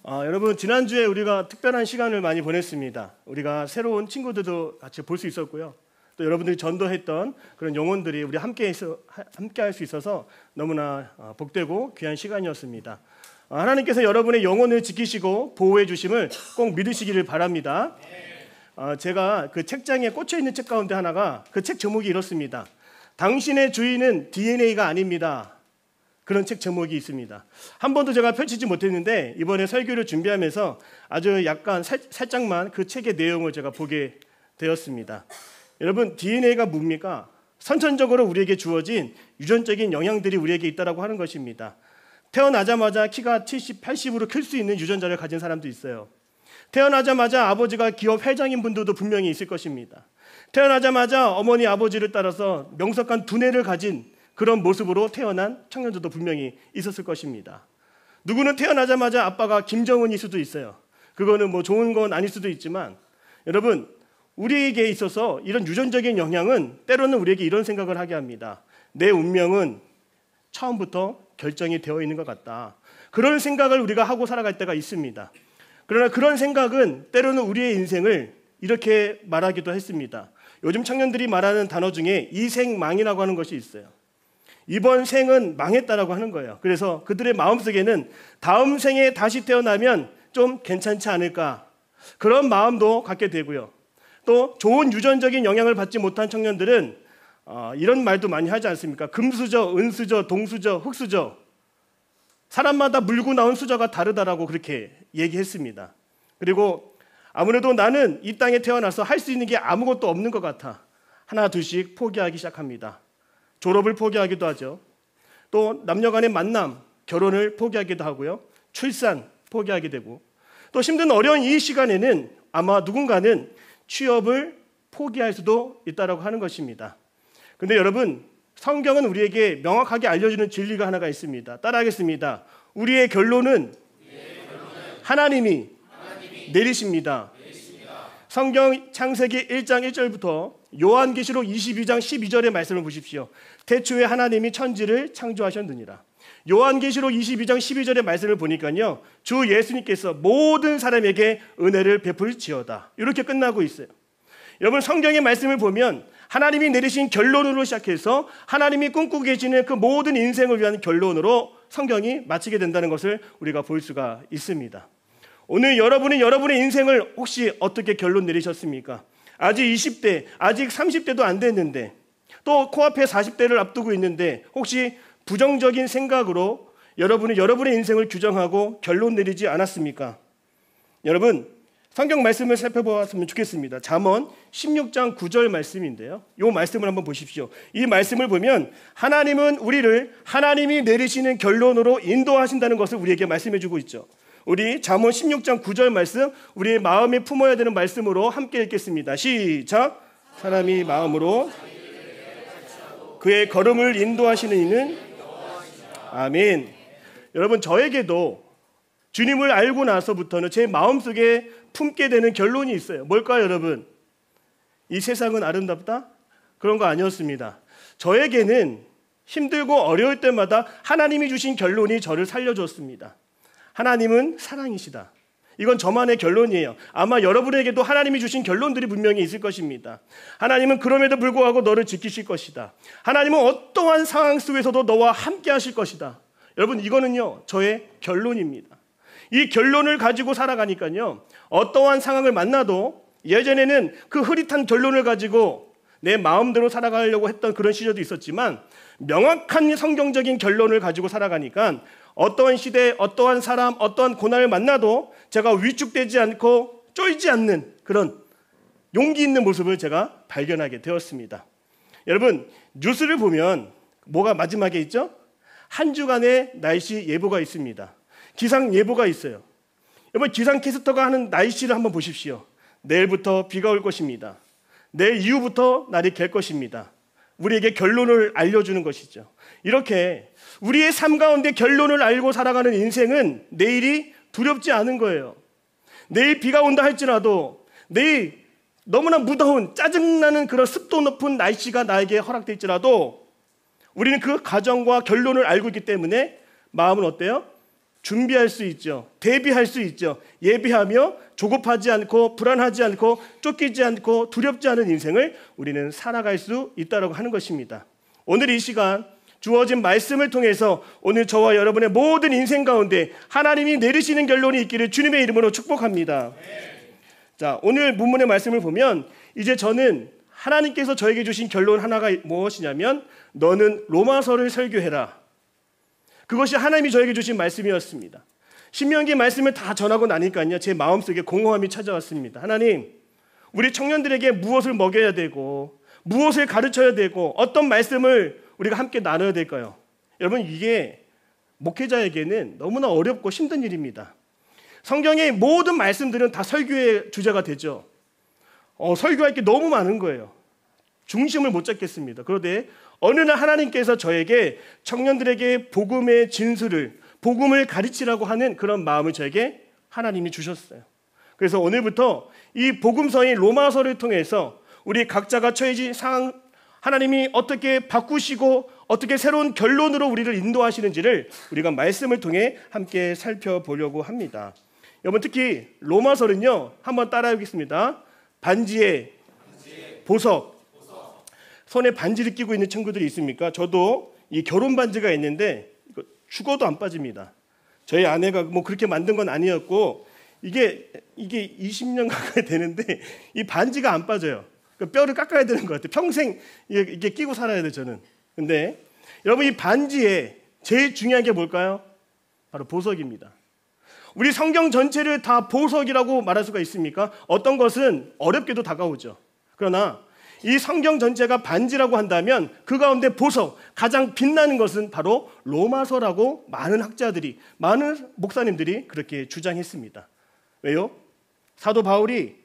여러분, 지난주에 우리가 특별한 시간을 많이 보냈습니다. 우리가 새로운 친구들도 같이 볼 수 있었고요. 또 여러분들이 전도했던 그런 영혼들이 우리 함께 할 수 있어서 너무나 복되고 귀한 시간이었습니다. 하나님께서 여러분의 영혼을 지키시고 보호해 주심을 꼭 믿으시기를 바랍니다. 제가 그 책장에 꽂혀 있는 책 가운데 하나가 그 책 제목이 이렇습니다. 당신의 주인은 DNA가 아닙니다. 그런 책 제목이 있습니다. 한 번도 제가 펼치지 못했는데 이번에 설교를 준비하면서 아주 약간 살짝만 그 책의 내용을 제가 보게 되었습니다. 여러분, DNA가 뭡니까? 선천적으로 우리에게 주어진 유전적인 영향들이 우리에게 있다고 하는 것입니다. 태어나자마자 키가 70, 80으로 클 수 있는 유전자를 가진 사람도 있어요. 태어나자마자 아버지가 기업 회장인 분들도 분명히 있을 것입니다. 태어나자마자 어머니 아버지를 따라서 명석한 두뇌를 가진 그런 모습으로 태어난 청년들도 분명히 있었을 것입니다. 누구는 태어나자마자 아빠가 김정은일 수도 있어요. 그거는 뭐 좋은 건 아닐 수도 있지만, 여러분, 우리에게 있어서 이런 유전적인 영향은 때로는 우리에게 이런 생각을 하게 합니다. 내 운명은 처음부터 결정이 되어 있는 것 같다. 그런 생각을 우리가 하고 살아갈 때가 있습니다. 그러나 그런 생각은 때로는 우리의 인생을 이렇게 말하기도 했습니다. 요즘 청년들이 말하는 단어 중에 이생망이라고 하는 것이 있어요. 이번 생은 망했다라고 하는 거예요. 그래서 그들의 마음속에는 다음 생에 다시 태어나면 좀 괜찮지 않을까, 그런 마음도 갖게 되고요. 또 좋은 유전적인 영향을 받지 못한 청년들은 이런 말도 많이 하지 않습니까? 금수저, 은수저, 동수저, 흙수저, 사람마다 물고 나온 수저가 다르다라고 그렇게 얘기했습니다. 그리고 아무래도 나는 이 땅에 태어나서 할 수 있는 게 아무것도 없는 것 같아 하나 둘씩 포기하기 시작합니다. 졸업을 포기하기도 하죠. 또 남녀간의 만남, 결혼을 포기하기도 하고요. 출산 포기하게 되고, 또 힘든 어려운 이 시간에는 아마 누군가는 취업을 포기할 수도 있다고 하는 것입니다. 그런데 여러분, 성경은 우리에게 명확하게 알려주는 진리가 하나가 있습니다. 따라하겠습니다. 우리의 결론은 하나님이 내리십니다. 성경 창세기 1장 1절부터 요한계시록 22장 12절의 말씀을 보십시오. 태초에 하나님이 천지를 창조하셨느니라. 요한계시록 22장 12절의 말씀을 보니까요, 주 예수님께서 모든 사람에게 은혜를 베풀지어다, 이렇게 끝나고 있어요. 여러분, 성경의 말씀을 보면 하나님이 내리신 결론으로 시작해서 하나님이 꿈꾸고 계시는 그 모든 인생을 위한 결론으로 성경이 마치게 된다는 것을 우리가 볼 수가 있습니다. 오늘 여러분이 여러분의 인생을 혹시 어떻게 결론 내리셨습니까? 아직 20대, 아직 30대도 안 됐는데, 또 코앞에 40대를 앞두고 있는데 혹시 부정적인 생각으로 여러분이 여러분의 인생을 규정하고 결론 내리지 않았습니까? 여러분, 성경 말씀을 살펴보았으면 좋겠습니다. 잠언 16장 9절 말씀인데요, 이 말씀을 한번 보십시오. 이 말씀을 보면 하나님은 우리를 하나님이 내리시는 결론으로 인도하신다는 것을 우리에게 말씀해 주고 있죠. 우리 잠언 16장 9절 말씀, 우리의 마음에 품어야 되는 말씀으로 함께 읽겠습니다. 시작. 사람이 마음으로 그의 걸음을 인도하시는 이는 아멘. 여러분, 저에게도 주님을 알고 나서부터는 제 마음속에 품게 되는 결론이 있어요. 뭘까요, 여러분? 이 세상은 아름답다? 그런 거 아니었습니다. 저에게는 힘들고 어려울 때마다 하나님이 주신 결론이 저를 살려줬습니다. 하나님은 사랑이시다. 이건 저만의 결론이에요. 아마 여러분에게도 하나님이 주신 결론들이 분명히 있을 것입니다. 하나님은 그럼에도 불구하고 너를 지키실 것이다. 하나님은 어떠한 상황 속에서도 너와 함께 하실 것이다. 여러분, 이거는요, 저의 결론입니다. 이 결론을 가지고 살아가니까요, 어떠한 상황을 만나도, 예전에는 그 흐릿한 결론을 가지고 내 마음대로 살아가려고 했던 그런 시절도 있었지만, 명확한 성경적인 결론을 가지고 살아가니까 어떠한 시대, 어떠한 사람, 어떠한 고난을 만나도 제가 위축되지 않고 쫄지 않는 그런 용기 있는 모습을 제가 발견하게 되었습니다. 여러분, 뉴스를 보면 뭐가 마지막에 있죠? 한 주간의 날씨 예보가 있습니다. 기상 예보가 있어요. 여러분, 기상캐스터가 하는 날씨를 한번 보십시오. 내일부터 비가 올 것입니다. 내일 이후부터 날이 갤 것입니다. 우리에게 결론을 알려주는 것이죠. 이렇게 우리의 삶 가운데 결론을 알고 살아가는 인생은 내일이 두렵지 않은 거예요. 내일 비가 온다 할지라도, 내일 너무나 무더운 짜증나는 그런 습도 높은 날씨가 나에게 허락될지라도 우리는 그 가정과 결론을 알고 있기 때문에 마음은 어때요? 준비할 수 있죠. 대비할 수 있죠. 예비하며 조급하지 않고 불안하지 않고 쫓기지 않고 두렵지 않은 인생을 우리는 살아갈 수 있다고 하는 것입니다. 오늘 이 시간 주어진 말씀을 통해서 오늘 저와 여러분의 모든 인생 가운데 하나님이 내리시는 결론이 있기를 주님의 이름으로 축복합니다. 자, 오늘 본문의 말씀을 보면 이제 저는 하나님께서 저에게 주신 결론 하나가 무엇이냐면 너는 로마서를 설교해라. 그것이 하나님이 저에게 주신 말씀이었습니다. 신명기 말씀을 다 전하고 나니까요, 제 마음속에 공허함이 찾아왔습니다. 하나님, 우리 청년들에게 무엇을 먹여야 되고 무엇을 가르쳐야 되고 어떤 말씀을 우리가 함께 나눠야 될까요? 여러분, 이게 목회자에게는 너무나 어렵고 힘든 일입니다. 성경의 모든 말씀들은 다 설교의 주제가 되죠. 설교할 게 너무 많은 거예요. 중심을 못 잡겠습니다. 그런데 어느 날 하나님께서 저에게 청년들에게 복음의 진술을, 복음을 가르치라고 하는 그런 마음을 저에게 하나님이 주셨어요. 그래서 오늘부터 이 복음서인 로마서를 통해서 우리 각자가 처해진 상황, 하나님이 어떻게 바꾸시고 어떻게 새로운 결론으로 우리를 인도하시는지를 우리가 말씀을 통해 함께 살펴보려고 합니다. 여러분, 특히 로마서는요, 한번 따라해보겠습니다. 반지에 보석. 손에 반지를 끼고 있는 친구들이 있습니까? 저도 이 결혼 반지가 있는데 이거 죽어도 안 빠집니다. 저희 아내가 뭐 그렇게 만든 건 아니었고 이게 20년 가까이 되는데 이 반지가 안 빠져요. 뼈를 깎아야 되는 것 같아요. 평생 이게 끼고 살아야 돼요, 저는. 근데 여러분, 이 반지에 제일 중요한 게 뭘까요? 바로 보석입니다. 우리 성경 전체를 다 보석이라고 말할 수가 있습니까? 어떤 것은 어렵게도 다가오죠. 그러나 이 성경 전체가 반지라고 한다면 그 가운데 보석, 가장 빛나는 것은 바로 로마서라고 많은 학자들이, 많은 목사님들이 그렇게 주장했습니다. 왜요? 사도 바울이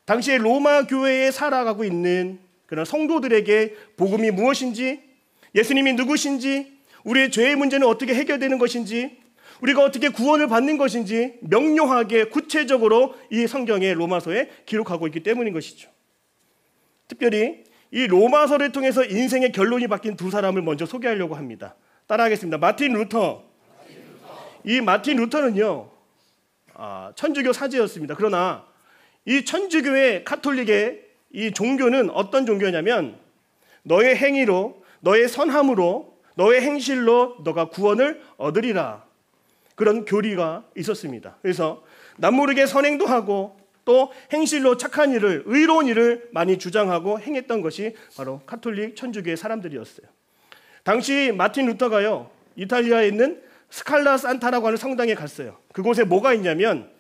당시에 로마 교회에 살아가고 있는 그런 성도들에게 복음이 무엇인지, 예수님이 누구신지, 우리의 죄의 문제는 어떻게 해결되는 것인지, 우리가 어떻게 구원을 받는 것인지 명료하게 구체적으로 이 성경의 로마서에 기록하고 있기 때문인 것이죠. 특별히 이 로마서를 통해서 인생의 결론이 바뀐 두 사람을 먼저 소개하려고 합니다. 따라하겠습니다. 마틴 루터. 이 마틴 루터는요, 천주교 사제였습니다. 그러나 이 천주교의 카톨릭의 이 종교는 어떤 종교냐면 너의 행위로, 너의 선함으로, 너의 행실로 너가 구원을 얻으리라. 그런 교리가 있었습니다. 그래서 남모르게 선행도 하고 또 행실로 착한 일을, 의로운 일을 많이 주장하고 행했던 것이 바로 카톨릭 천주교의 사람들이었어요. 당시 마틴 루터가요, 이탈리아에 있는 스칼라 산타라고 하는 성당에 갔어요. 그곳에 뭐가 있냐면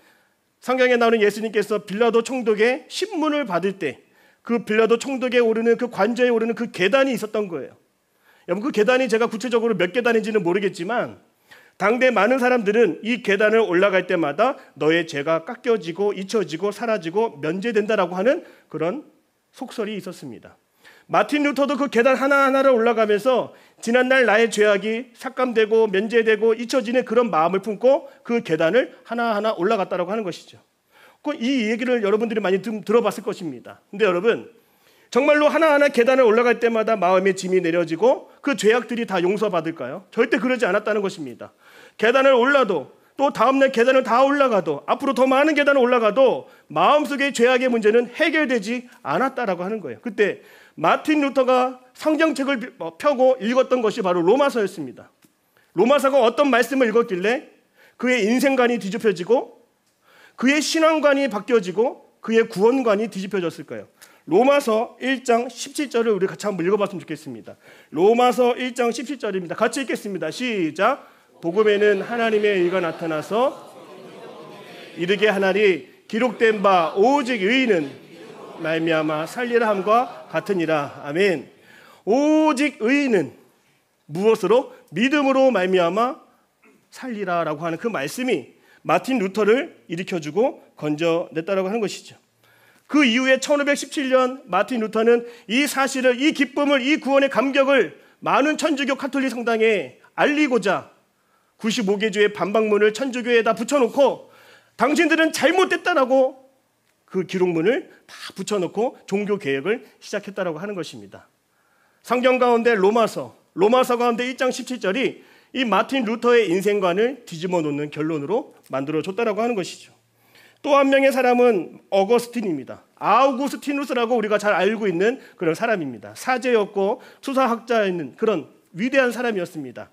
성경에 나오는 예수님께서 빌라도 총독의 신문을 받을 때 그 빌라도 총독에 오르는 그 관저에 오르는 그 계단이 있었던 거예요. 여러분, 그 계단이 제가 구체적으로 몇 계단인지는 모르겠지만 당대 많은 사람들은 이 계단을 올라갈 때마다 너의 죄가 깎여지고 잊혀지고 사라지고 면제된다라고 하는 그런 속설이 있었습니다. 마틴 루터도 그 계단 하나하나를 올라가면서 지난날 나의 죄악이 삭감되고 면제되고 잊혀지는 그런 마음을 품고 그 계단을 하나하나 올라갔다라고 하는 것이죠. 이 얘기를 여러분들이 많이 들어봤을 것입니다. 근데 여러분, 정말로 하나하나 계단을 올라갈 때마다 마음의 짐이 내려지고 그 죄악들이 다 용서받을까요? 절대 그러지 않았다는 것입니다. 계단을 올라도 또 다음날 계단을 다 올라가도 앞으로 더 많은 계단을 올라가도 마음속의 죄악의 문제는 해결되지 않았다라고 하는 거예요. 그때 마틴 루터가 성경책을 펴고 읽었던 것이 바로 로마서였습니다. 로마서가 어떤 말씀을 읽었길래 그의 인생관이 뒤집혀지고 그의 신앙관이 바뀌어지고 그의 구원관이 뒤집혀졌을까요? 로마서 1장 17절을 우리 같이 한번 읽어봤으면 좋겠습니다. 로마서 1장 17절입니다. 같이 읽겠습니다. 시작. 복음에는 하나님의 의가 나타나서 이르게 하나니 기록된 바 오직 의인은 말미암아 살리라 함과 같으니라. 아멘. 오직 의인은 무엇으로? 믿음으로 말미암아 살리라라고 하는 그 말씀이 마틴 루터를 일으켜주고 건져냈다라고 하는 것이죠. 그 이후에 1517년 마틴 루터는 이 사실을, 이 기쁨을, 이 구원의 감격을 많은 천주교 카톨릭 성당에 알리고자 95개 주의 반박문을 천주교에다 붙여놓고 당신들은 잘못됐다라고 그 기록문을 다 붙여놓고 종교 개혁을 시작했다라고 하는 것입니다. 성경 가운데 로마서 가운데 1장 17절이 이 마틴 루터의 인생관을 뒤집어 놓는 결론으로 만들어줬다라고 하는 것이죠. 또 한 명의 사람은 어거스틴입니다. 아우구스티누스라고 우리가 잘 알고 있는 그런 사람입니다. 사제였고 수사학자였는 그런 위대한 사람이었습니다.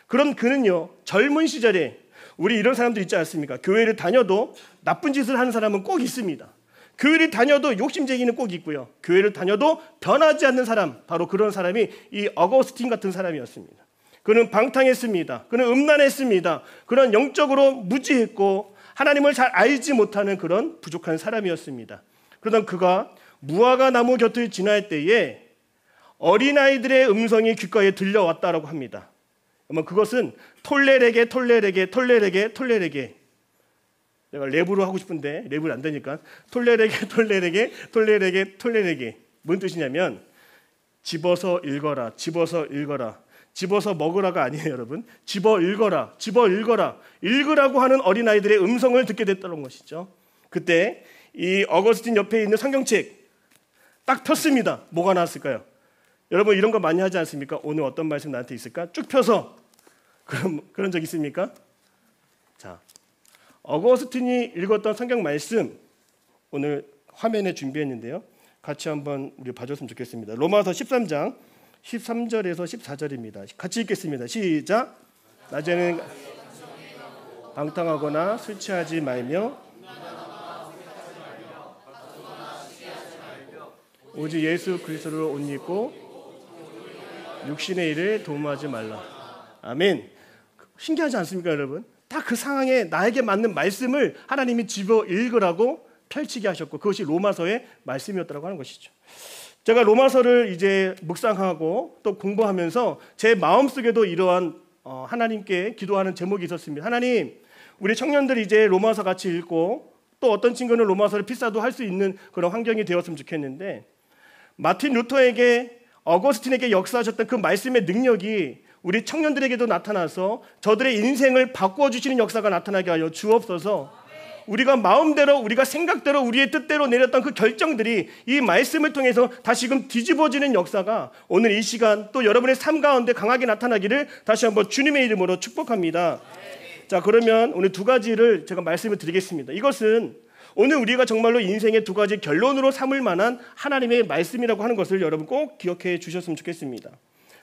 그런 그는요, 젊은 시절에 우리 이런 사람들 있지 않습니까? 교회를 다녀도 나쁜 짓을 하는 사람은 꼭 있습니다. 교회를 다녀도 욕심쟁이는 꼭 있고요. 교회를 다녀도 변하지 않는 사람, 바로 그런 사람이 이 어거스틴 같은 사람이었습니다. 그는 방탕했습니다. 그는 음란했습니다. 그런 영적으로 무지했고 하나님을 잘 알지 못하는 그런 부족한 사람이었습니다. 그러던 그가 무화과 나무 곁을 지날 때에 어린아이들의 음성이 귓가에 들려왔다라고 합니다. 그것은 톨레레게 내가 랩으로 하고 싶은데 랩을 안 되니까 톨레레게 뭔 뜻이냐면 집어서 읽어라, 집어서 먹으라가 아니에요, 여러분. 집어 읽어라. 읽으라고 하는 어린아이들의 음성을 듣게 됐다는 것이죠. 그때 이 어거스틴 옆에 있는 성경책 딱 폈습니다. 뭐가 나왔을까요? 여러분 이런 거 많이 하지 않습니까? 오늘 어떤 말씀 나한테 있을까? 쭉 펴서 그런 적 있습니까? 자, 어거스틴이 읽었던 성경 말씀 오늘 화면에 준비했는데요. 같이 한번 우리 봐줬으면 좋겠습니다. 로마서 13장 13절에서 14절입니다. 같이 읽겠습니다. 시작. 낮에는 방탕하거나 술 취하지 말며 오직 예수 그리스도를 옷 입고 육신의 일을 도모하지 말라. 아멘. 신기하지 않습니까, 여러분? 딱 그 상황에 나에게 맞는 말씀을 하나님이 집어 읽으라고 펼치게 하셨고 그것이 로마서의 말씀이었다고 하는 것이죠. 제가 로마서를 이제 묵상하고 또 공부하면서 제 마음속에도 이러한 하나님께 기도하는 제목이 있었습니다. 하나님, 우리 청년들이 이제 로마서 같이 읽고 또 어떤 친구는 로마서를 필사도 할 수 있는 그런 환경이 되었으면 좋겠는데 마틴 루터에게 어거스틴에게 역사하셨던 그 말씀의 능력이 우리 청년들에게도 나타나서 저들의 인생을 바꿔주시는 역사가 나타나게 하여 주옵소서. 우리가 마음대로 우리가 생각대로 우리의 뜻대로 내렸던 그 결정들이 이 말씀을 통해서 다시금 뒤집어지는 역사가 오늘 이 시간 또 여러분의 삶 가운데 강하게 나타나기를 다시 한번 주님의 이름으로 축복합니다. 자, 그러면 오늘 두 가지를 제가 말씀을 드리겠습니다. 이것은 오늘 우리가 정말로 인생의 두 가지 결론으로 삼을 만한 하나님의 말씀이라고 하는 것을 여러분 꼭 기억해 주셨으면 좋겠습니다.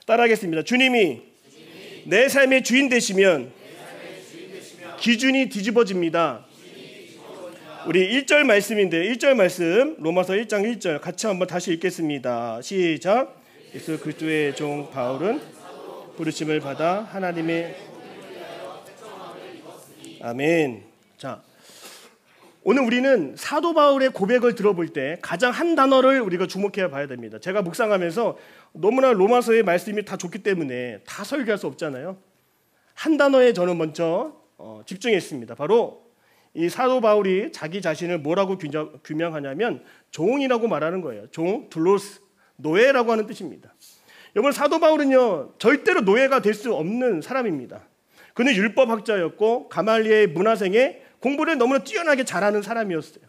따라하겠습니다. 주님이 내 삶의 주인 되시면 기준이 뒤집어집니다. 우리 1절 말씀인데 1절 말씀 로마서 1장 1절 같이 한번 다시 읽겠습니다. 시작. 예수 그리스도의 종 바울은 부르심을 받아 하나님의 아멘. 자, 오늘 우리는 사도 바울의 고백을 들어볼 때 가장 한 단어를 우리가 주목해야 봐야 됩니다. 제가 묵상하면서 너무나 로마서의 말씀이 다 좋기 때문에 다 설교할 수 없잖아요. 한 단어에 저는 먼저 집중했습니다. 바로 이 사도 바울이 자기 자신을 뭐라고 규명하냐면 종이라고 말하는 거예요. 종, 둘로스, 노예라고 하는 뜻입니다. 여러분 사도 바울은요 절대로 노예가 될 수 없는 사람입니다. 그는 율법학자였고 가말리엘의 문화생에 공부를 너무나 뛰어나게 잘하는 사람이었어요.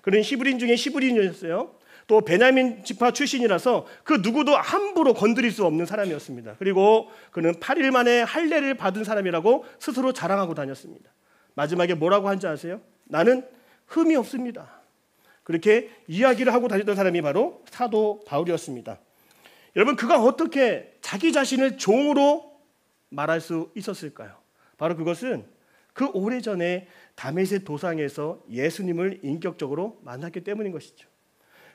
그는 히브리인 중에 히브리인이었어요. 또 베냐민 지파 출신이라서 그 누구도 함부로 건드릴 수 없는 사람이었습니다. 그리고 그는 8일 만에 할례를 받은 사람이라고 스스로 자랑하고 다녔습니다. 마지막에 뭐라고 한지 아세요? 나는 흠이 없습니다. 그렇게 이야기를 하고 다녔던 사람이 바로 사도 바울이었습니다. 여러분 그가 어떻게 자기 자신을 종으로 말할 수 있었을까요? 바로 그것은 그 오래전에 다메섹 도상에서 예수님을 인격적으로 만났기 때문인 것이죠.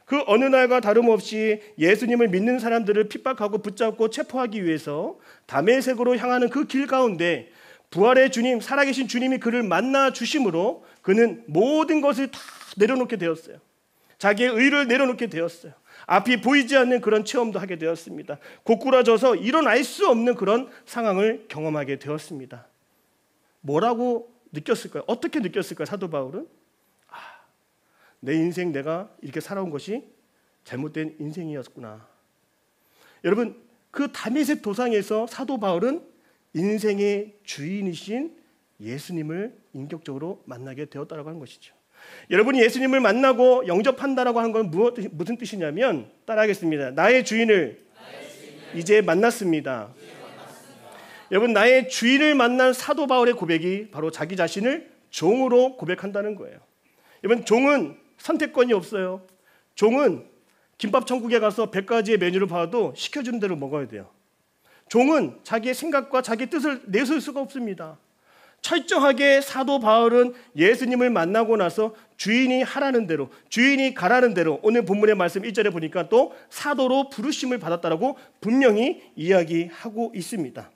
그 어느 날과 다름없이 예수님을 믿는 사람들을 핍박하고 붙잡고 체포하기 위해서 다메섹으로 향하는 그 길 가운데 부활의 주님, 살아계신 주님이 그를 만나 주심으로 그는 모든 것을 다 내려놓게 되었어요. 자기의 의를 내려놓게 되었어요. 앞이 보이지 않는 그런 체험도 하게 되었습니다. 고꾸라져서 일어날 수 없는 그런 상황을 경험하게 되었습니다. 뭐라고 느꼈을까요? 어떻게 느꼈을까요? 사도 바울은 내 인생 내가 이렇게 살아온 것이 잘못된 인생이었구나. 여러분 그 다메섹 도상에서 사도 바울은 인생의 주인이신 예수님을 인격적으로 만나게 되었다고 하는 것이죠. 여러분이 예수님을 만나고 영접한다라고 하는 건 무슨 뜻이냐면 따라하겠습니다. 나의 주인을 이제 만났습니다. 여러분, 나의 주인을 만난 사도 바울의 고백이 바로 자기 자신을 종으로 고백한다는 거예요. 여러분, 종은 선택권이 없어요. 종은 김밥 천국에 가서 100가지의 메뉴를 봐도 시켜주는 대로 먹어야 돼요. 종은 자기의 생각과 자기 뜻을 내세울 수가 없습니다. 철저하게 사도 바울은 예수님을 만나고 나서 주인이 하라는 대로, 주인이 가라는 대로, 오늘 본문의 말씀 1절에 보니까 또 사도로 부르심을 받았다라고 분명히 이야기하고 있습니다.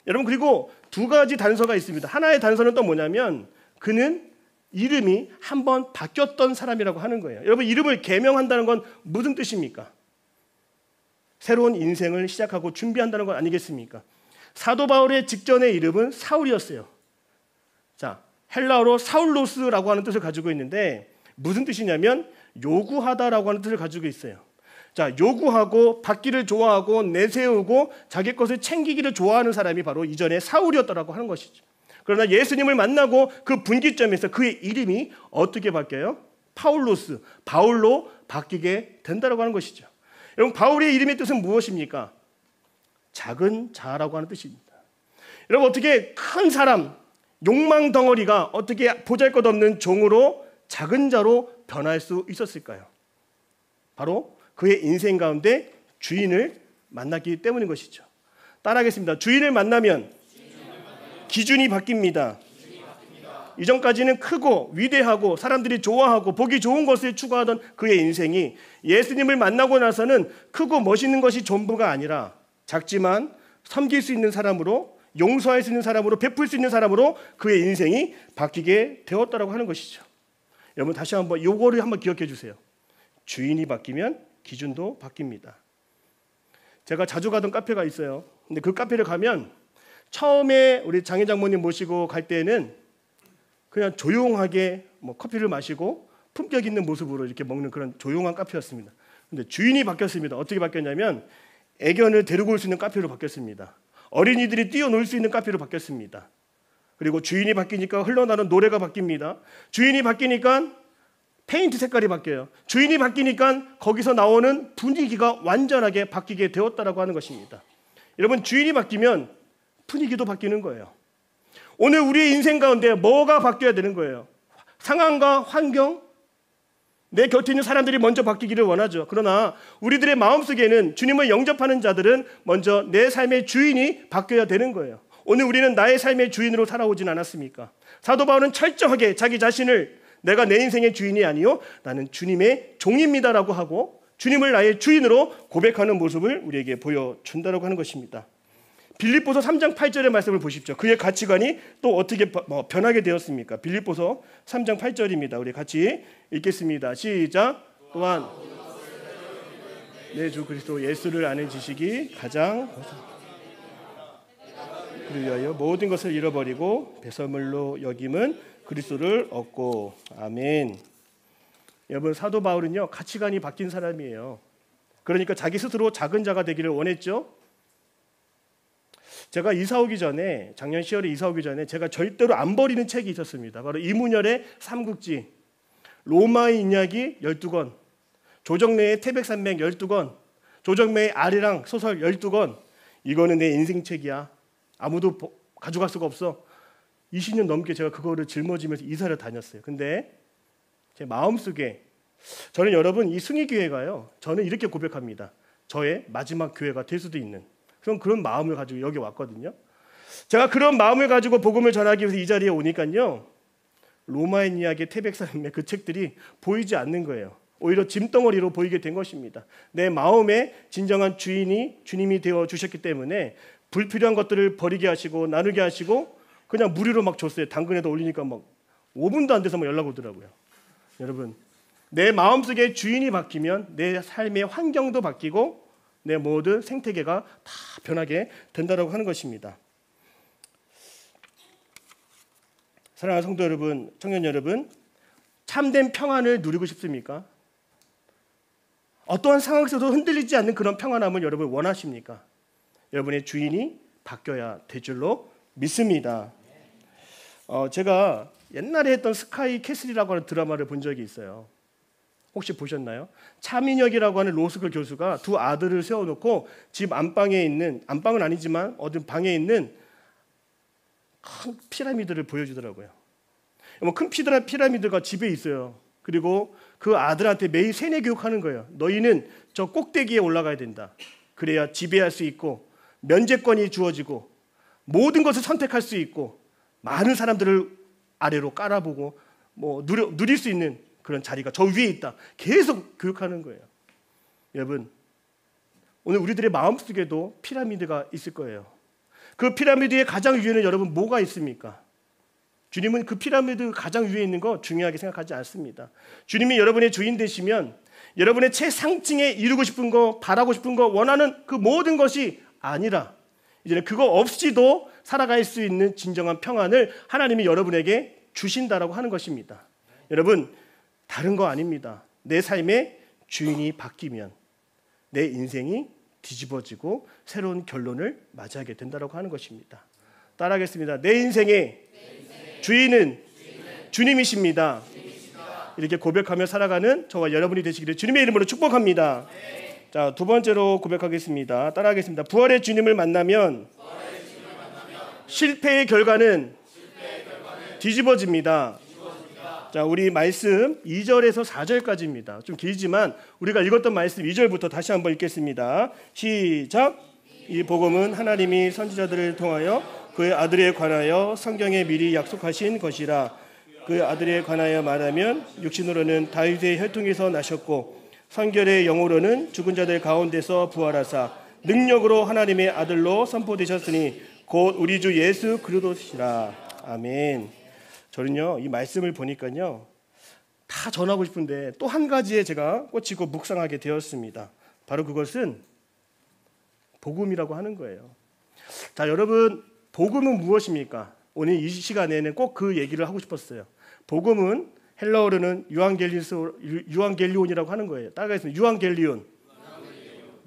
여러분, 그리고 두 가지 단서가 있습니다. 하나의 단서는 또 뭐냐면 그는 이름이 한번 바뀌었던 사람이라고 하는 거예요. 여러분, 이름을 개명한다는 건 무슨 뜻입니까? 새로운 인생을 시작하고 준비한다는 건 아니겠습니까? 사도 바울의 직전의 이름은 사울이었어요. 자, 헬라어로 사울로스라고 하는 뜻을 가지고 있는데 무슨 뜻이냐면 요구하다라고 하는 뜻을 가지고 있어요. 자, 요구하고 받기를 좋아하고 내세우고 자기 것을 챙기기를 좋아하는 사람이 바로 이전에 사울이었다라고 하는 것이죠. 그러나 예수님을 만나고 그 분기점에서 그의 이름이 어떻게 바뀌어요? 파울로스, 바울로 바뀌게 된다라고 하는 것이죠. 여러분, 바울의 이름의 뜻은 무엇입니까? 작은 자라고 하는 뜻입니다. 여러분, 어떻게 큰 사람, 욕망 덩어리가 어떻게 보잘것없는 종으로 작은 자로 변할 수 있었을까요? 바로 그의 인생 가운데 주인을 만났기 때문인 것이죠. 따라하겠습니다. 주인을 만나면 기준이 바뀝니다. 이전까지는 크고 위대하고 사람들이 좋아하고 보기 좋은 것을 추구하던 그의 인생이 예수님을 만나고 나서는 크고 멋있는 것이 전부가 아니라 작지만 섬길 수 있는 사람으로, 용서할 수 있는 사람으로, 베풀 수 있는 사람으로 그의 인생이 바뀌게 되었다라고 하는 것이죠. 여러분, 다시 한번 이거를 한번 기억해 주세요. 주인이 바뀌면 기준도 바뀝니다. 제가 자주 가던 카페가 있어요. 근데 그 카페를 가면 처음에 우리 장인 장모님 모시고 갈 때는 그냥 조용하게 커피를 마시고 품격 있는 모습으로 이렇게 먹는 그런 조용한 카페였습니다. 근데 주인이 바뀌었습니다. 어떻게 바뀌었냐면 애견을 데리고 올 수 있는 카페로 바뀌었습니다. 어린이들이 뛰어놀 수 있는 카페로 바뀌었습니다. 그리고 주인이 바뀌니까 흘러나오는 노래가 바뀝니다. 주인이 바뀌니까 페인트 색깔이 바뀌어요. 주인이 바뀌니까 거기서 나오는 분위기가 완전하게 바뀌게 되었다라고 하는 것입니다. 여러분, 주인이 바뀌면 분위기도 바뀌는 거예요. 오늘 우리의 인생 가운데 뭐가 바뀌어야 되는 거예요? 상황과 환경, 내 곁에 있는 사람들이 먼저 바뀌기를 원하죠. 그러나 우리들의 마음속에는 주님을 영접하는 자들은 먼저 내 삶의 주인이 바뀌어야 되는 거예요. 오늘 우리는 나의 삶의 주인으로 살아오진 않았습니까? 사도 바울은 철저하게 자기 자신을 내가 내 인생의 주인이 아니요 나는 주님의 종입니다라고 하고 주님을 나의 주인으로 고백하는 모습을 우리에게 보여준다라고 하는 것입니다. 빌립보서 3장 8절의 말씀을 보십시오. 그의 가치관이 또 어떻게 변하게 되었습니까? 빌립보서 3장 8절입니다. 우리 같이 읽겠습니다. 시작. 또한 내 주 그리스도 예수를 아는 지식이 가장 그를 위하여 모든 것을 잃어버리고 배설물로 여김은 그리스도를 얻고. 아멘. 여러분, 사도 바울은요 가치관이 바뀐 사람이에요. 그러니까 자기 스스로 작은 자가 되기를 원했죠. 제가 이사 오기 전에, 작년 10월에 이사 오기 전에 제가 절대로 안 버리는 책이 있었습니다. 바로 이문열의 삼국지, 로마의 인야기 12권, 조정래의 태백산맥 12권, 조정래의 아리랑 소설 12권. 이거는 내 인생책이야. 아무도 가져갈 수가 없어. 20년 넘게 제가 그거를 짊어지면서 이사를 다녔어요. 근데 제 마음속에 저는 여러분 이 승희교회가요, 저는 이렇게 고백합니다. 저의 마지막 교회가 될 수도 있는 그런 마음을 가지고 여기 왔거든요. 제가 그런 마음을 가지고 복음을 전하기 위해서 이 자리에 오니까요, 로마의 이야기, 태백산맥 그 책들이 보이지 않는 거예요. 오히려 짐덩어리로 보이게 된 것입니다. 내 마음의 진정한 주인이 주님이 되어 주셨기 때문에 불필요한 것들을 버리게 하시고 나누게 하시고 그냥 무료로 막 줬어요. 당근에다 올리니까 막 5분도 안 돼서 막 연락 오더라고요. 여러분, 내 마음속에 주인이 바뀌면 내 삶의 환경도 바뀌고 내 모든 생태계가 다 변하게 된다고 하는 것입니다. 사랑하는 성도 여러분, 청년 여러분, 참된 평안을 누리고 싶습니까? 어떠한 상황에서도 흔들리지 않는 그런 평안함을 여러분 원하십니까? 여러분의 주인이 바뀌어야 될 줄로 믿습니다. 제가 옛날에 했던 스카이 캐슬이라고 하는 드라마를 본 적이 있어요. 혹시 보셨나요? 차민혁이라고 하는 로스쿨 교수가 두 아들을 세워놓고 집 안방에 있는, 안방은 아니지만 어떤 방에 있는 큰 피라미드를 보여주더라고요. 뭐 큰 피라미드가 집에 있어요. 그리고 그 아들한테 매일 세뇌 교육하는 거예요. 너희는 저 꼭대기에 올라가야 된다. 그래야 지배할 수 있고 면제권이 주어지고 모든 것을 선택할 수 있고 많은 사람들을 아래로 깔아보고 뭐 누릴 수 있는 그런 자리가 저 위에 있다. 계속 교육하는 거예요. 여러분, 오늘 우리들의 마음속에도 피라미드가 있을 거예요. 그 피라미드의 가장 위에는 여러분 뭐가 있습니까? 주님은 그 피라미드 가장 위에 있는 거 중요하게 생각하지 않습니다. 주님이 여러분의 주인 되시면 여러분의 최상층에 이루고 싶은 거, 바라고 싶은 거, 원하는 그 모든 것이 아니라 이제는 그거 없이도 살아갈 수 있는 진정한 평안을 하나님이 여러분에게 주신다라고 하는 것입니다. 여러분, 다른 거 아닙니다. 내 삶의 주인이 바뀌면 내 인생이 뒤집어지고 새로운 결론을 맞이하게 된다라고 하는 것입니다. 따라하겠습니다. 내 인생의 주인은 주님이십니다. 이렇게 고백하며 살아가는 저와 여러분이 되시기를 주님의 이름으로 축복합니다. 자, 두 번째로 고백하겠습니다. 따라하겠습니다. 부활의 주님을 만나면 실패의 결과는 뒤집어집니다. 자, 우리 말씀 2절에서 4절까지입니다. 좀 길지만 우리가 읽었던 말씀 2절부터 다시 한번 읽겠습니다. 시작. 이 복음은 하나님이 선지자들을 통하여 그의 아들에 관하여 성경에 미리 약속하신 것이라. 그의 아들에 관하여 말하면 육신으로는 다윗의 혈통에서 나셨고 성결의 영으로는 죽은 자들 가운데서 부활하사 능력으로 하나님의 아들로 선포되셨으니 곧 우리 주 예수 그리스도시라. 아멘. 저는요, 이 말씀을 보니까요, 다 전하고 싶은데 또 한 가지에 제가 꽂히고 묵상하게 되었습니다. 바로 그것은 복음이라고 하는 거예요. 자, 여러분, 복음은 무엇입니까? 오늘 이 시간에는 꼭 그 얘기를 하고 싶었어요. 복음은 헬라어로는 유앙겔리온이라고 하는 거예요. 따라가겠습니다. 유앙겔리온.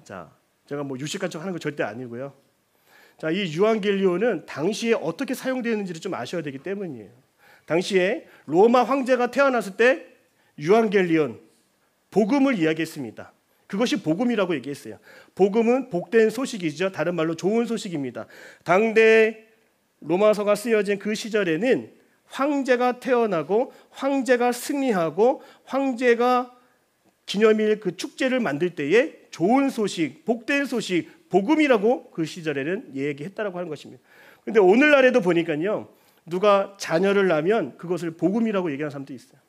자, 제가 뭐 유식한 척 하는 거 절대 아니고요. 자, 이 유앙겔리온은 당시에 어떻게 사용되었는지를 좀 아셔야 되기 때문이에요. 당시에 로마 황제가 태어났을 때 유앙겔리온, 복음을 이야기했습니다. 그것이 복음이라고 얘기했어요. 복음은 복된 소식이죠. 다른 말로 좋은 소식입니다. 당대 로마서가 쓰여진 그 시절에는 황제가 태어나고 황제가 승리하고 황제가 기념일 그 축제를 만들 때에 좋은 소식, 복된 소식, 복음이라고 그 시절에는 얘기했다라고 하는 것입니다. 그런데 오늘날에도 보니까요, 누가 자녀를 낳으면 그것을 복음이라고 얘기하는 사람도 있어요.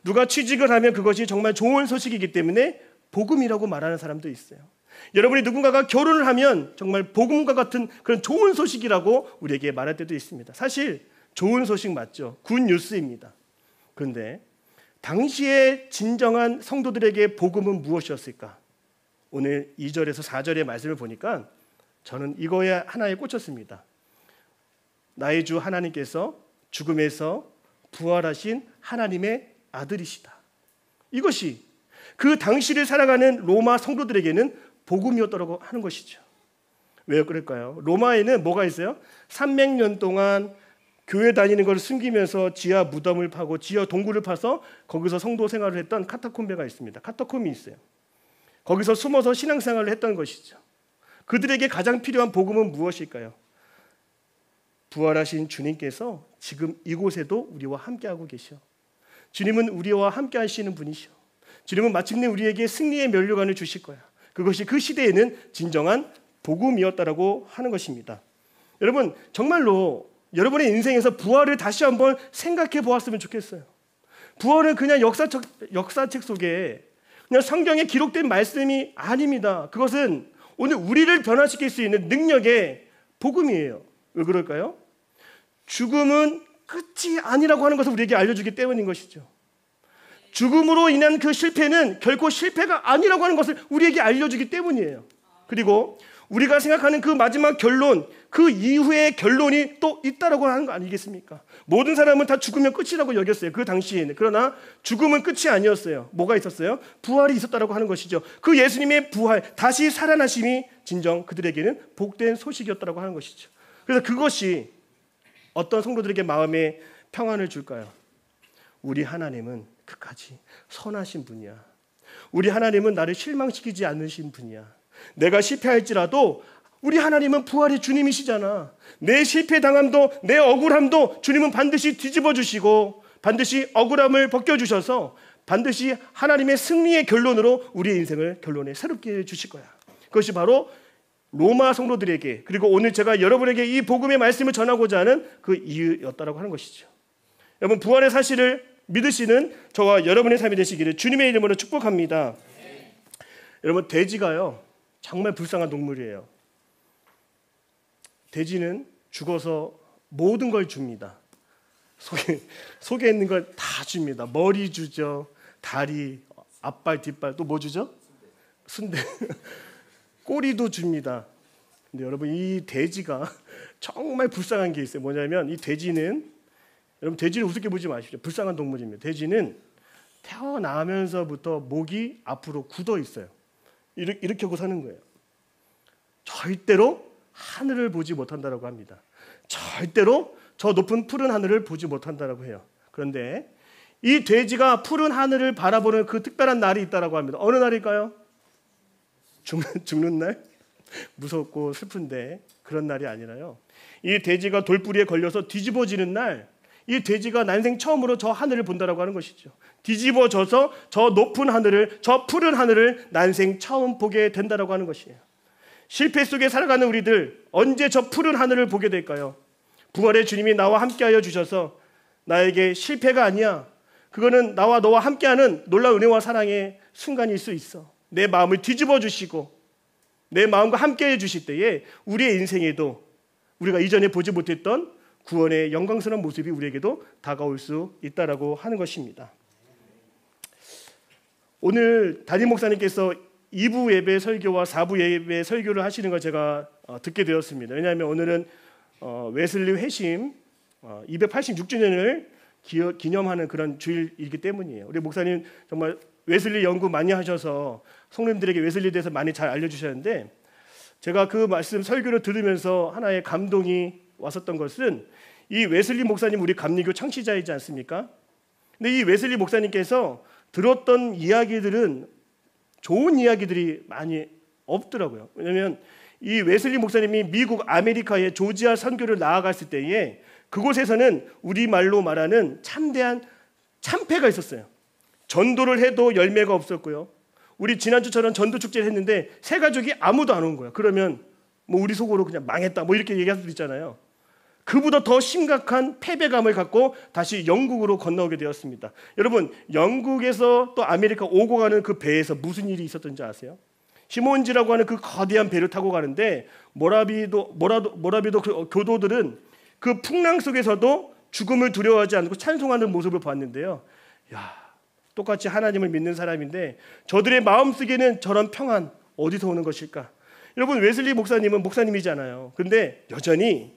누가 취직을 하면 그것이 정말 좋은 소식이기 때문에 복음이라고 말하는 사람도 있어요. 여러분이 누군가가 결혼을 하면 정말 복음과 같은 그런 좋은 소식이라고 우리에게 말할 때도 있습니다. 사실 좋은 소식 맞죠. 굿 뉴스입니다. 그런데 당시에 진정한 성도들에게 복음은 무엇이었을까? 오늘 2절에서 4절의 말씀을 보니까 저는 이거에 하나에 꽂혔습니다. 나의 주 하나님께서 죽음에서 부활하신 하나님의 아들이시다. 이것이 그 당시를 살아가는 로마 성도들에게는 복음이었다고 하는 것이죠. 왜 그럴까요? 로마에는 뭐가 있어요? 300년 동안 교회 다니는 걸 숨기면서 지하 무덤을 파고 지하 동굴을 파서 거기서 성도 생활을 했던 카타콤베가 있습니다. 카타콤이 있어요. 거기서 숨어서 신앙생활을 했던 것이죠. 그들에게 가장 필요한 복음은 무엇일까요? 부활하신 주님께서 지금 이곳에도 우리와 함께하고 계셔. 주님은 우리와 함께 하시는 분이셔. 주님은 마침내 우리에게 승리의 면류관을 주실 거야. 그것이 그 시대에는 진정한 복음이었다라고 하는 것입니다. 여러분, 정말로 여러분의 인생에서 부활을 다시 한번 생각해 보았으면 좋겠어요. 부활은 그냥 역사책 속에 그냥 성경에 기록된 말씀이 아닙니다. 그것은 오늘 우리를 변화시킬 수 있는 능력의 복음이에요. 왜 그럴까요? 죽음은 끝이 아니라고 하는 것을 우리에게 알려주기 때문인 것이죠. 죽음으로 인한 그 실패는 결코 실패가 아니라고 하는 것을 우리에게 알려주기 때문이에요. 그리고 우리가 생각하는 그 마지막 결론, 그 이후의 결론이 또 있다라고 하는 거 아니겠습니까? 모든 사람은 다 죽으면 끝이라고 여겼어요. 그 당시에는. 그러나 죽음은 끝이 아니었어요. 뭐가 있었어요? 부활이 있었다라고 하는 것이죠. 그 예수님의 부활, 다시 살아나심이 진정 그들에게는 복된 소식이었다라고 하는 것이죠. 그래서 그것이 어떤 성도들에게 마음에 평안을 줄까요? 우리 하나님은 끝까지 선하신 분이야. 우리 하나님은 나를 실망시키지 않으신 분이야. 내가 실패할지라도 우리 하나님은 부활의 주님이시잖아. 내 실패당함도 내 억울함도 주님은 반드시 뒤집어 주시고 반드시 억울함을 벗겨주셔서 반드시 하나님의 승리의 결론으로 우리의 인생을 결론에 새롭게 해주실 거야. 그것이 바로 로마 성도들에게 그리고 오늘 제가 여러분에게 이 복음의 말씀을 전하고자 하는 그 이유였다라고 하는 것이죠. 여러분 부활의 사실을 믿으시는 저와 여러분의 삶이 되시기를 주님의 이름으로 축복합니다. 여러분 돼지가요 정말 불쌍한 동물이에요. 돼지는 죽어서 모든 걸 줍니다. 속에 있는 걸 다 줍니다. 머리 주죠. 다리, 앞발, 뒷발 또 뭐 주죠? 순대. 꼬리도 줍니다. 근데 여러분 이 돼지가 정말 불쌍한 게 있어요. 뭐냐면 이 돼지는 여러분 돼지를 우습게 보지 마십시오. 불쌍한 동물입니다. 돼지는 태어나면서부터 목이 앞으로 굳어 있어요. 이렇게 하고 사는 거예요. 절대로 하늘을 보지 못한다라고 합니다. 절대로 저 높은 푸른 하늘을 보지 못한다라고 해요. 그런데 이 돼지가 푸른 하늘을 바라보는 그 특별한 날이 있다라고 합니다. 어느 날일까요? 죽는 날? 무섭고 슬픈데 그런 날이 아니라요. 이 돼지가 돌뿌리에 걸려서 뒤집어지는 날, 이 돼지가 난생 처음으로 저 하늘을 본다라고 하는 것이죠. 뒤집어져서 저 높은 하늘을, 저 푸른 하늘을 난생 처음 보게 된다라고 하는 것이에요. 실패 속에 살아가는 우리들 언제 저 푸른 하늘을 보게 될까요? 부활의 주님이 나와 함께하여 주셔서 나에게 실패가 아니야. 그거는 나와 너와 함께하는 놀라운 은혜와 사랑의 순간일 수 있어. 내 마음을 뒤집어 주시고 내 마음과 함께해 주실 때에 우리의 인생에도 우리가 이전에 보지 못했던 구원의 영광스러운 모습이 우리에게도 다가올 수 있다라고 하는 것입니다. 오늘 담임 목사님께서 2부 예배 설교와 4부 예배 설교를 하시는 걸 제가 듣게 되었습니다. 왜냐하면 오늘은 웨슬리 회심 286주년을 기념하는 그런 주일이기 때문이에요. 우리 목사님 정말 웨슬리 연구 많이 하셔서 성도님들에게 웨슬리에 대해서 많이 잘 알려주셨는데 제가 그 말씀 설교를 들으면서 하나의 감동이 왔었던 것은 이 웨슬리 목사님 우리 감리교 창시자이지 않습니까? 근데 이 웨슬리 목사님께서 들었던 이야기들은 좋은 이야기들이 많이 없더라고요. 왜냐하면 이 웨슬리 목사님이 미국 아메리카의 조지아 선교를 나아갔을 때에 그곳에서는 우리말로 말하는 참대한 참패가 있었어요. 전도를 해도 열매가 없었고요. 우리 지난주처럼 전도 축제를 했는데 새 가족이 아무도 안 온 거예요. 그러면 뭐 우리 속으로 그냥 망했다 뭐 이렇게 얘기할 수도 있잖아요. 그보다 더 심각한 패배감을 갖고 다시 영국으로 건너오게 되었습니다. 여러분 영국에서 또 아메리카 오고 가는 그 배에서 무슨 일이 있었던지 아세요? 시몬지라고 하는 그 거대한 배를 타고 가는데 모라비도 교도들은 그 풍랑 속에서도 죽음을 두려워하지 않고 찬송하는 모습을 봤는데요. 야, 똑같이 하나님을 믿는 사람인데 저들의 마음속에는 저런 평안 어디서 오는 것일까? 여러분 웨슬리 목사님은 목사님이잖아요. 그런데 여전히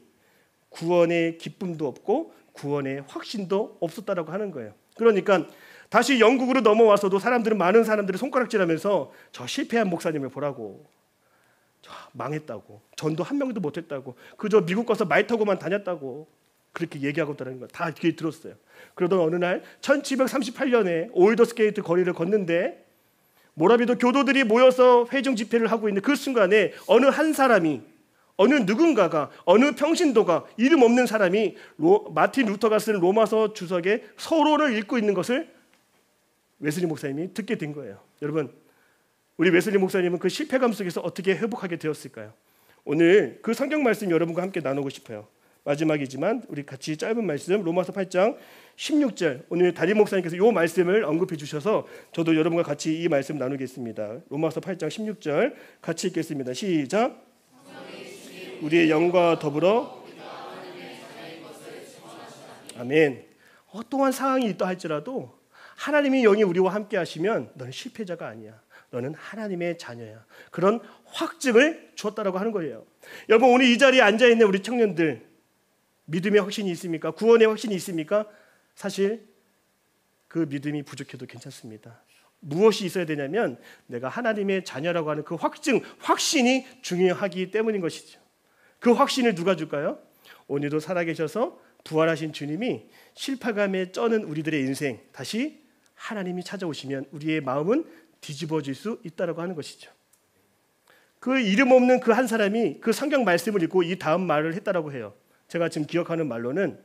구원의 기쁨도 없고 구원의 확신도 없었다라고 하는 거예요. 그러니까 다시 영국으로 넘어와서도 많은 사람들이 손가락질하면서 저 실패한 목사님을 보라고, 저 망했다고, 전도 한 명도 못했다고, 그저 미국 가서 말 타고만 다녔다고 그렇게 얘기하고 있다는 거 다 귀에 들었어요. 그러던 어느 날 1738년에 올더스게이트 거리를 걷는데 모라비도 교도들이 모여서 회중 집회를 하고 있는 그 순간에 어느 한 사람이, 어느 누군가가, 어느 평신도가, 이름 없는 사람이 마틴 루터가 쓴 로마서 주석의 서론을 읽고 있는 것을 웨슬리 목사님이 듣게 된 거예요. 여러분 우리 웨슬리 목사님은 그 실패감 속에서 어떻게 회복하게 되었을까요? 오늘 그 성경 말씀 여러분과 함께 나누고 싶어요. 마지막이지만 우리 같이 짧은 말씀 로마서 8장 16절 오늘 담임 목사님께서 이 말씀을 언급해 주셔서 저도 여러분과 같이 이 말씀 나누겠습니다. 로마서 8장 16절 같이 읽겠습니다. 시작. 우리의 영과 더불어 아멘. 어떠한 상황이 있다 할지라도 하나님의 영이 우리와 함께 하시면 너는 실패자가 아니야. 너는 하나님의 자녀야. 그런 확증을 주었다라고 하는 거예요. 여러분 오늘 이 자리에 앉아있는 우리 청년들 믿음의 확신이 있습니까? 구원의 확신이 있습니까? 사실 그 믿음이 부족해도 괜찮습니다. 무엇이 있어야 되냐면 내가 하나님의 자녀라고 하는 그 확신이 중요하기 때문인 것이죠. 그 확신을 누가 줄까요? 오늘도 살아계셔서 부활하신 주님이 실패감에 쩌는 우리들의 인생 다시 하나님이 찾아오시면 우리의 마음은 뒤집어질 수 있다고 하는 것이죠. 그 이름 없는 그 한 사람이 그 성경 말씀을 읽고 이 다음 말을 했다라고 해요. 제가 지금 기억하는 말로는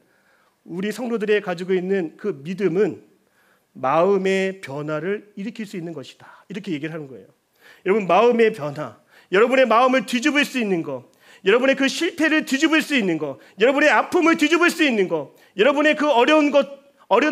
우리 성도들이 가지고 있는 그 믿음은 마음의 변화를 일으킬 수 있는 것이다. 이렇게 얘기를 하는 거예요. 여러분, 마음의 변화, 여러분의 마음을 뒤집을 수 있는 것, 여러분의 그 실패를 뒤집을 수 있는 것, 여러분의 아픔을 뒤집을 수 있는 것, 여러분의 그 어려운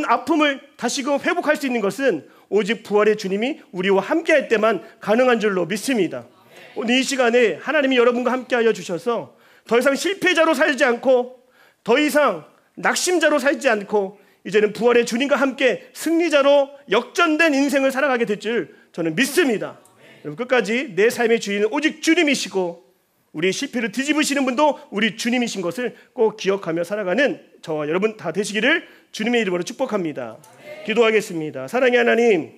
아픔을 다시금 회복할 수 있는 것은 오직 부활의 주님이 우리와 함께할 때만 가능한 줄로 믿습니다. 오늘 이 시간에 하나님이 여러분과 함께하여 주셔서 더 이상 실패자로 살지 않고 더 이상 낙심자로 살지 않고 이제는 부활의 주님과 함께 승리자로 역전된 인생을 살아가게 될 줄 저는 믿습니다. 여러분, 끝까지 내 삶의 주인은 오직 주님이시고 우리의 실패를 뒤집으시는 분도 우리 주님이신 것을 꼭 기억하며 살아가는 저와 여러분 다 되시기를 주님의 이름으로 축복합니다. 기도하겠습니다. 사랑의 하나님,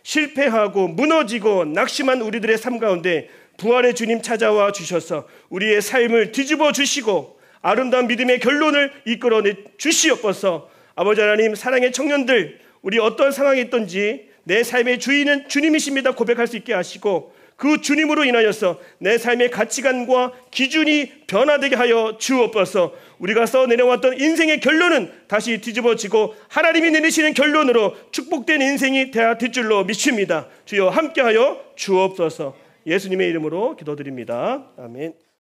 실패하고 무너지고 낙심한 우리들의 삶 가운데 부활의 주님 찾아와 주셔서 우리의 삶을 뒤집어 주시고 아름다운 믿음의 결론을 이끌어내 주시옵소서. 아버지 하나님, 사랑의 청년들, 우리 어떤 상황에 있든지 내 삶의 주인은 주님이십니다 고백할 수 있게 하시고 그 주님으로 인하여서 내 삶의 가치관과 기준이 변화되게 하여 주옵소서. 우리가 써내려왔던 인생의 결론은 다시 뒤집어지고 하나님이 내리시는 결론으로 축복된 인생이 되어야 될 줄로 믿습니다. 주여 함께하여 주옵소서. 예수님의 이름으로 기도드립니다. 아멘.